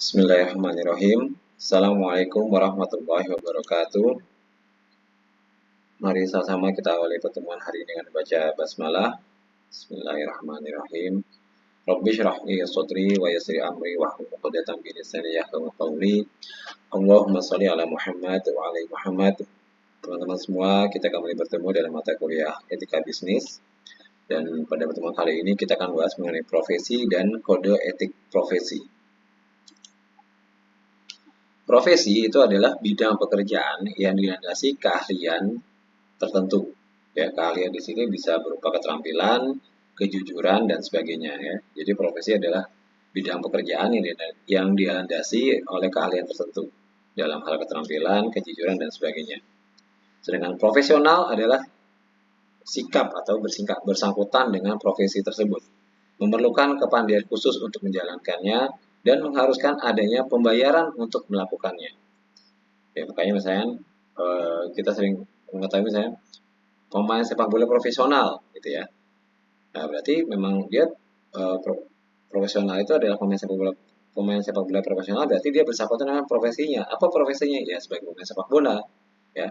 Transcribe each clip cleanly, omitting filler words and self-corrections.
Bismillahirrahmanirrahim. Assalamualaikum warahmatullahi wabarakatuh. Mari sama-sama kita awali pertemuan hari ini dengan baca basmalah. Bismillahirrahmanirrahim. Rabbi shrah li sadri wa yassir amri wahlul 'uqdatam min lisani yafqahu qawli. Allahumma shalli ala Muhammad wa ala Muhammad. Teman-teman semua, kita kembali bertemu dalam mata kuliah Etika Bisnis. Dan pada pertemuan kali ini kita akan bahas mengenai profesi dan kode etik profesi. Profesi itu adalah bidang pekerjaan yang dilandasi keahlian tertentu. Ya, keahlian di sini bisa berupa keterampilan, kejujuran dan sebagainya ya. Jadi profesi adalah bidang pekerjaan yang dilandasi oleh keahlian tertentu dalam hal keterampilan, kejujuran dan sebagainya. Sedangkan profesional adalah sikap atau bersangkutan dengan profesi tersebut, memerlukan kepandaian khusus untuk menjalankannya dan mengharuskan adanya pembayaran untuk melakukannya. Ya, makanya misalnya kita sering mengetahui misalnya pemain sepak bola profesional gitu ya. Nah, berarti memang dia profesional itu adalah pemain sepak bola profesional, berarti dia bersangkutan dengan profesinya. Apa profesinya? Ya, sebagai pemain sepak bola ya.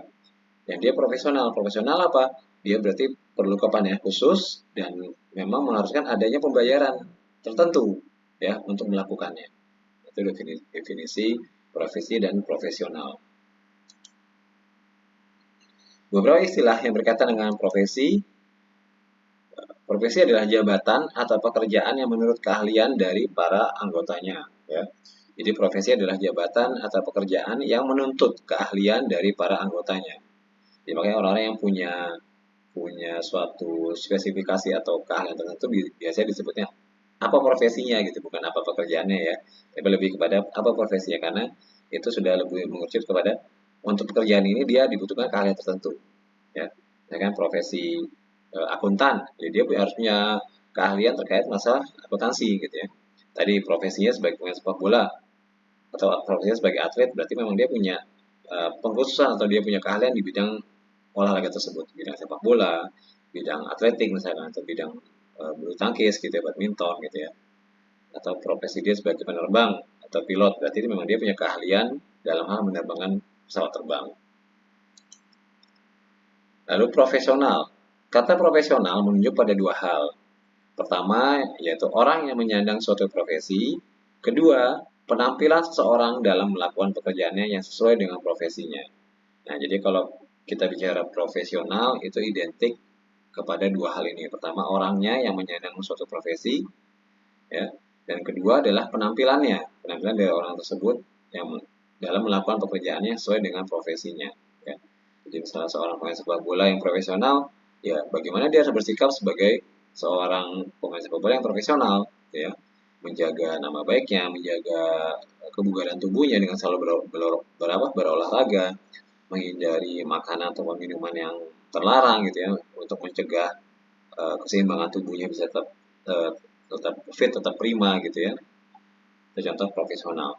Yang dia profesional. Profesional apa? Dia berarti perlu kepandaian khusus dan memang mengharuskan adanya pembayaran tertentu ya untuk melakukannya. Itu definisi profesi dan profesional. Beberapa istilah yang berkaitan dengan profesi. Profesi adalah jabatan atau pekerjaan yang menurut keahlian dari para anggotanya. Ya. Jadi profesi adalah jabatan atau pekerjaan yang menuntut keahlian dari para anggotanya. Jadi makanya orang-orang yang punya suatu spesifikasi atau keahlian tertentu biasanya disebutnya apa profesinya gitu, bukan apa pekerjaannya ya, tapi lebih kepada apa profesinya, karena itu sudah lebih mengerucut kepada untuk pekerjaan ini dia dibutuhkan keahlian tertentu ya. Misalkan profesi akuntan, jadi dia harus punya keahlian terkait masalah akuntansi gitu ya. Tadi profesinya sebagai pemain sepak bola atau profesinya sebagai atlet, berarti memang dia punya pengkhususan atau dia punya keahlian di bidang olahraga tersebut, bidang sepak bola, bidang atletik misalkan, atau bidang bulu tangkis gitu ya, badminton gitu ya, atau profesi dia sebagai penerbang atau pilot, berarti memang dia punya keahlian dalam hal menerbangkan pesawat terbang. Lalu profesional. Kata profesional menunjuk pada dua hal. Pertama, yaitu orang yang menyandang suatu profesi. Kedua, penampilan seseorang dalam melakukan pekerjaannya yang sesuai dengan profesinya. Nah, jadi kalau kita bicara profesional itu identik kepada dua hal ini. Pertama, orangnya yang menyandang suatu profesi, ya, dan kedua adalah penampilannya, penampilan dari orang tersebut yang dalam melakukan pekerjaannya sesuai dengan profesinya. Ya. Jadi misalnya seorang pemain sepak bola yang profesional, ya bagaimana dia harus bersikap sebagai seorang pemain sepak bola yang profesional, ya, menjaga nama baiknya, menjaga kebugaran tubuhnya dengan selalu berolahraga, menghindari makanan atau minuman yang terlarang gitu ya, untuk mencegah keseimbangan tubuhnya bisa tetap fit, tetap prima gitu ya. Itu contoh profesional.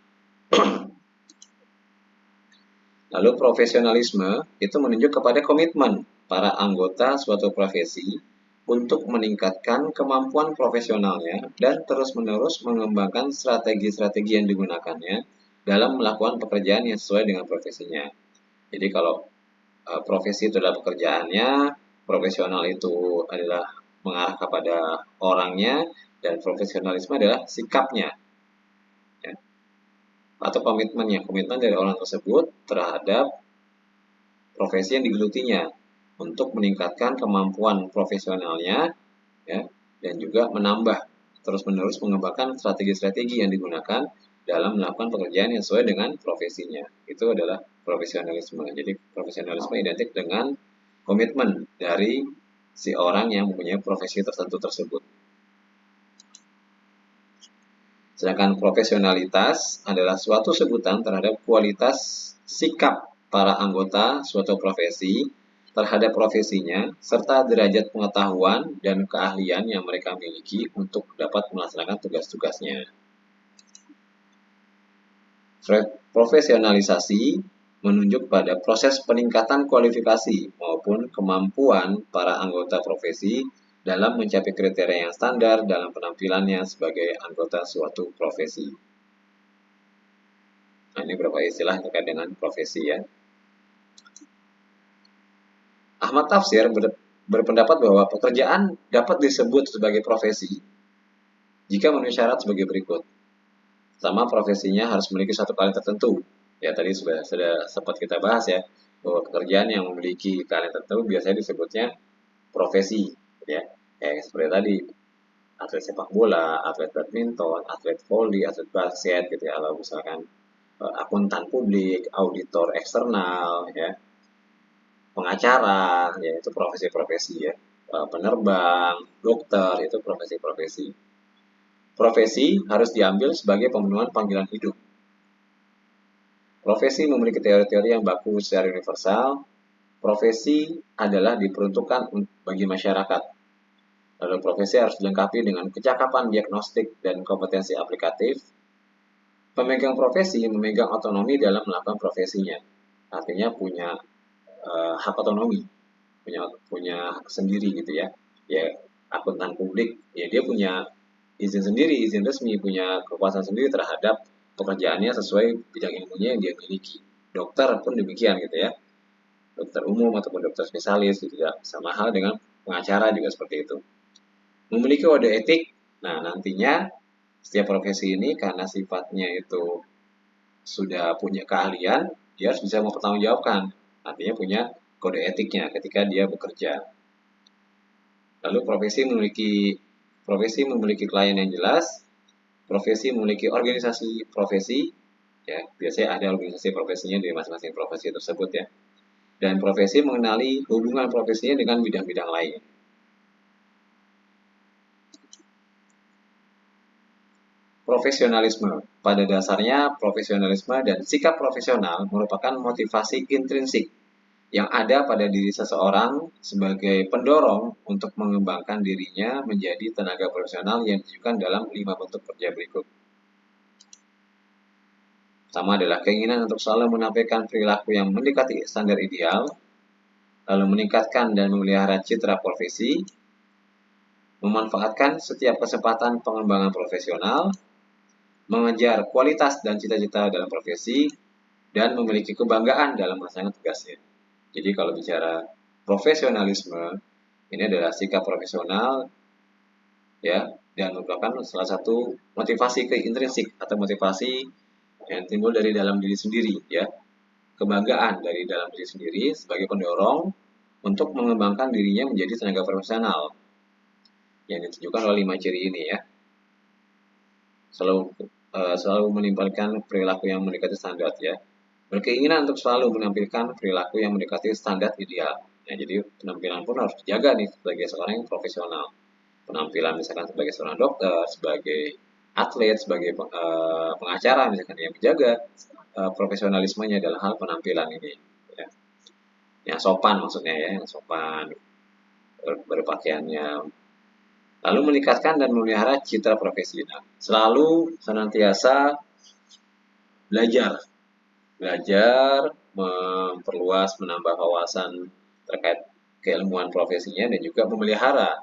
Lalu profesionalisme itu menunjuk kepada komitmen para anggota suatu profesi untuk meningkatkan kemampuan profesionalnya dan terus-menerus mengembangkan strategi-strategi yang digunakannya dalam melakukan pekerjaan yang sesuai dengan profesinya. Jadi kalau profesi itu adalah pekerjaannya, profesional itu adalah mengarah kepada orangnya, dan profesionalisme adalah sikapnya ya, atau komitmennya, komitmen dari orang tersebut terhadap profesi yang digelutinya untuk meningkatkan kemampuan profesionalnya ya, dan juga menambah terus-menerus mengembangkan strategi-strategi yang digunakan dalam melakukan pekerjaan yang sesuai dengan profesinya. Itu adalah profesionalisme. Jadi profesionalisme identik dengan komitmen dari si orang yang mempunyai profesi tertentu tersebut. Sedangkan profesionalitas adalah suatu sebutan terhadap kualitas sikap para anggota suatu profesi terhadap profesinya, serta derajat pengetahuan dan keahlian yang mereka miliki untuk dapat melaksanakan tugas-tugasnya. Profesionalisasi menunjuk pada proses peningkatan kualifikasi maupun kemampuan para anggota profesi dalam mencapai kriteria yang standar dalam penampilannya sebagai anggota suatu profesi. Nah, ini beberapa istilah terkait dengan profesi ya. Ahmad Tafsir berpendapat bahwa pekerjaan dapat disebut sebagai profesi jika memenuhi syarat sebagai berikut. Pertama, profesinya harus memiliki satu kalian tertentu. Ya, tadi sudah sempat kita bahas ya, bahwa pekerjaan yang memiliki kalian tertentu biasanya disebutnya profesi, ya. Kayak seperti tadi, atlet sepak bola, atlet badminton, atlet voli, atlet basket gitu ya. Kalau misalkan akuntan publik, auditor eksternal, ya, pengacara, ya itu profesi-profesi ya. Penerbang, dokter, itu profesi-profesi. Profesi harus diambil sebagai pemenuhan panggilan hidup. Profesi memiliki teori-teori yang baku secara universal. Profesi adalah diperuntukkan bagi masyarakat. Lalu profesi harus dilengkapi dengan kecakapan diagnostik dan kompetensi aplikatif. Pemegang profesi memegang otonomi dalam melakukan profesinya. Artinya punya hak otonomi, punya hak sendiri gitu ya. Ya, akuntan publik, ya dia punya izin sendiri, izin resmi, punya kekuasaan sendiri terhadap pekerjaannya sesuai bidang ilmunya yang dia miliki. Dokter pun demikian gitu ya. Dokter umum ataupun dokter spesialis gitu ya. Sama hal dengan pengacara juga seperti itu. Memiliki kode etik, nah nantinya setiap profesi ini karena sifatnya itu sudah punya keahlian, dia harus bisa mempertanggungjawabkan. Artinya punya kode etiknya ketika dia bekerja. Lalu profesi memiliki klien yang jelas, profesi memiliki organisasi profesi, ya biasanya ada organisasi profesinya di masing-masing profesi tersebut ya. Dan profesi mengenali hubungan profesinya dengan bidang-bidang lain. Profesionalisme. Pada dasarnya, profesionalisme dan sikap profesional merupakan motivasi intrinsik yang ada pada diri seseorang sebagai pendorong untuk mengembangkan dirinya menjadi tenaga profesional yang ditunjukkan dalam 5 bentuk kerja berikut. Pertama adalah keinginan untuk selalu menampilkan perilaku yang mendekati standar ideal, lalu meningkatkan dan memelihara citra profesi, memanfaatkan setiap kesempatan pengembangan profesional, mengejar kualitas dan cita-cita dalam profesi, dan memiliki kebanggaan dalam melaksanakan tugasnya. Jadi kalau bicara profesionalisme, ini adalah sikap profesional ya, dan merupakan salah satu motivasi intrinsik atau motivasi yang timbul dari dalam diri sendiri ya. Kebanggaan dari dalam diri sendiri sebagai pendorong untuk mengembangkan dirinya menjadi tenaga profesional yang ditunjukkan oleh 5 ciri ini ya. Selalu menimbulkan perilaku yang mendekati standar ya. Berkeinginan untuk selalu menampilkan perilaku yang mendekati standar ideal. Ya, jadi penampilan pun harus dijaga nih sebagai seorang yang profesional. Penampilan misalkan sebagai seorang dokter, sebagai atlet, sebagai pengacara misalkan yang menjaga profesionalismenya dalam hal penampilan ini. Ya. Yang sopan maksudnya ya, yang sopan berpakaiannya. Lalu meningkatkan dan memelihara citra profesional. Selalu senantiasa belajar memperluas, menambah wawasan terkait keilmuan profesinya dan juga memelihara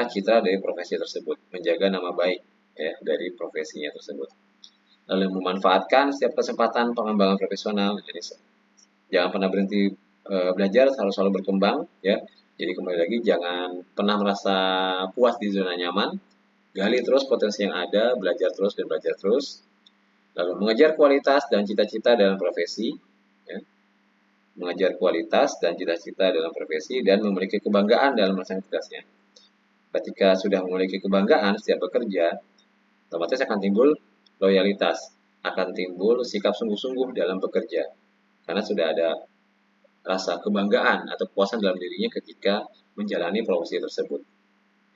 citra dari profesi tersebut, menjaga nama baik ya dari profesinya tersebut. Lalu memanfaatkan setiap kesempatan pengembangan profesional. Jadi jangan pernah berhenti belajar, harus selalu berkembang ya. Jadi kembali lagi jangan pernah merasa puas di zona nyaman, gali terus potensi yang ada, belajar terus dan belajar terus. Lalu mengejar kualitas dan cita-cita dalam profesi, ya. Mengejar kualitas dan cita-cita dalam profesi dan memiliki kebanggaan dalam melaksanakan tugasnya. Ketika sudah memiliki kebanggaan setiap bekerja, otomatis akan timbul loyalitas, akan timbul sikap sungguh-sungguh dalam bekerja, karena sudah ada rasa kebanggaan atau kepuasan dalam dirinya ketika menjalani profesi tersebut.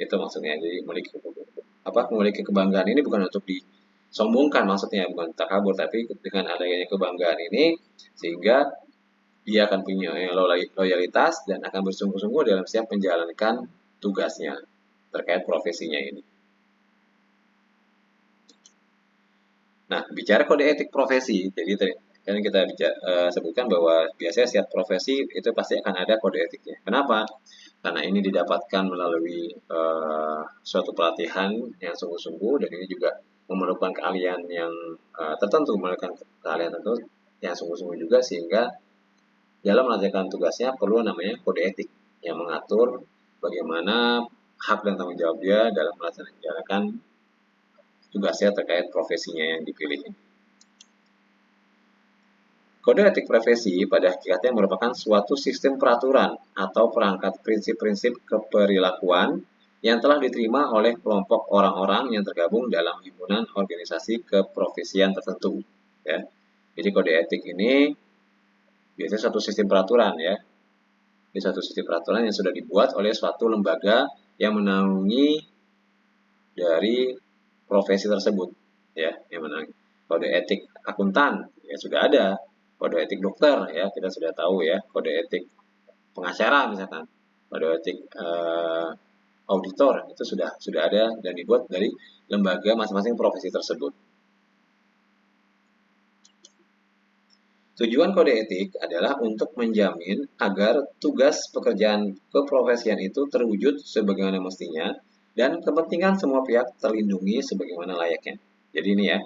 Itu maksudnya. Jadi memiliki kebanggaan ini bukan untuk disombongkan maksudnya, bukan takabur, tapi dengan adanya kebanggaan ini sehingga dia akan punya loyalitas dan akan bersungguh-sungguh dalam siap menjalankan tugasnya terkait profesinya ini. Nah, bicara kode etik profesi, jadi kan kita sebutkan bahwa biasanya setiap profesi itu pasti akan ada kode etiknya. Kenapa? Karena ini didapatkan melalui suatu pelatihan yang sungguh-sungguh dan ini juga memerlukan keahlian yang tertentu, memerlukan keahlian tertentu yang sungguh-sungguh juga, sehingga dalam melaksanakan tugasnya perlu namanya kode etik yang mengatur bagaimana hak dan tanggung jawab dia dalam melaksanakan tugasnya terkait profesinya yang dipilih. Kode etik profesi pada hakikatnya merupakan suatu sistem peraturan atau perangkat prinsip-prinsip keperilakuan yang telah diterima oleh kelompok orang-orang yang tergabung dalam himpunan organisasi keprofesian tertentu. Ya. Jadi kode etik ini biasanya suatu sistem peraturan ya. Ini suatu sistem peraturan yang sudah dibuat oleh suatu lembaga yang menaungi dari profesi tersebut. Ya, yang menaungi. Kode etik akuntan ya sudah ada. Kode etik dokter ya kita sudah tahu ya. Kode etik pengacara misalkan. Kode etik auditor itu sudah ada dan dibuat dari lembaga masing-masing profesi tersebut. Tujuan kode etik adalah untuk menjamin agar tugas pekerjaan keprofesian itu terwujud sebagaimana mestinya dan kepentingan semua pihak terlindungi sebagaimana layaknya. Jadi ini ya,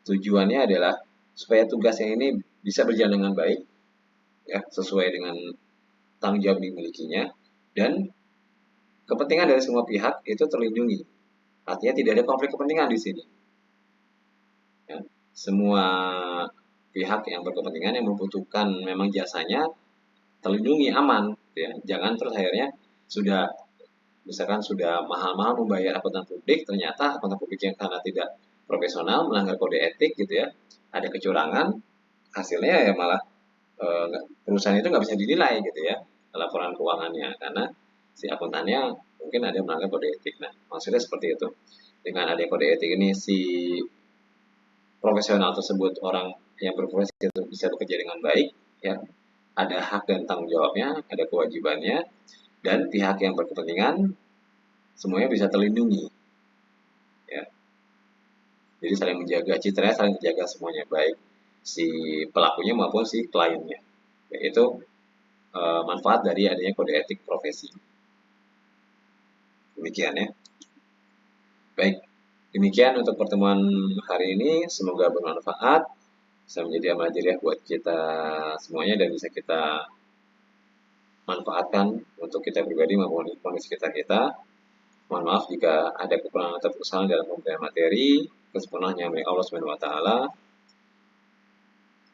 tujuannya adalah supaya tugasnya ini bisa berjalan dengan baik, ya sesuai dengan tanggung jawab dimilikinya, dan kepentingan dari semua pihak itu terlindungi. Artinya tidak ada konflik kepentingan di sini. Ya, semua pihak yang berkepentingan yang membutuhkan memang jasanya terlindungi, aman, ya. Jangan terus akhirnya sudah misalkan sudah mahal-mahal membayar akuntan publik, ternyata akuntan publik yang karena tidak profesional melanggar kode etik gitu ya, ada kecurangan, hasilnya ya malah perusahaan itu nggak bisa dinilai gitu ya laporan keuangannya karena si akuntannya mungkin ada melanggar kode etik. Nah maksudnya seperti itu, dengan ada kode etik ini si profesional tersebut, orang yang berprofesi itu bisa bekerja dengan baik ya, ada hak dan tanggung jawabnya, ada kewajibannya, dan pihak yang berkepentingan semuanya bisa terlindungi ya. Jadi saling menjaga, citranya saling terjaga semuanya, baik si pelakunya maupun si kliennya. Yaitu manfaat dari adanya kode etik profesi. Demikian ya. Baik, demikian untuk pertemuan hari ini, semoga bermanfaat, bisa menjadi amal jariah buat kita semuanya dan bisa kita manfaatkan untuk kita pribadi maupun kondisi sekitar kita. Mohon maaf jika ada kekurangan atau kesalahan dalam pemberian materi. Kesempurnaannya milik Allah Subhanahu wa taala.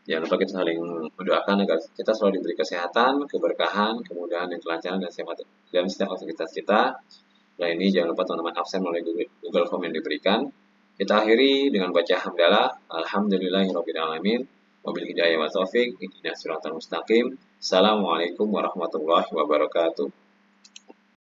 Jangan lupa kita saling mendoakan agar kita selalu diberi kesehatan, keberkahan, kemudahan, dan kelancaran dan sehat dalam setiap aktivitas kita. Dan ini jangan lupa teman-teman absen melalui Google Form yang diberikan. Kita akhiri dengan baca hamdalah. Alhamdulillahirabbil alamin. Wabil hidayah wa taufik. Ihdinas siratal mustaqim. Assalamualaikum warahmatullahi wabarakatuh.